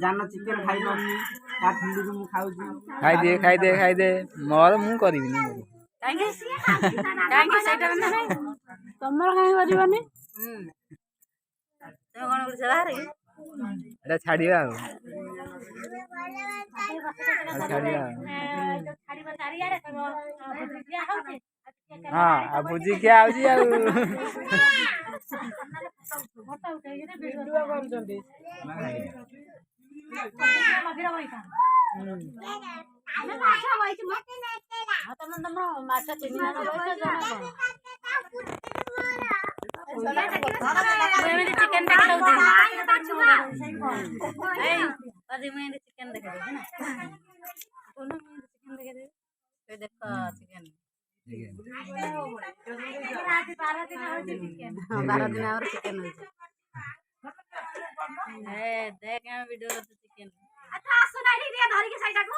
जान चिकेन खाई खाई दे मोर मु करिबिनी तमर काहे करबनी एटा छाड़िया छाड़िया हाँ आ भुजी क्या आउजी आ बारह दिन और चिकन देख वीडियो चिकन अच्छा सुनाई दिए धरी के साइड को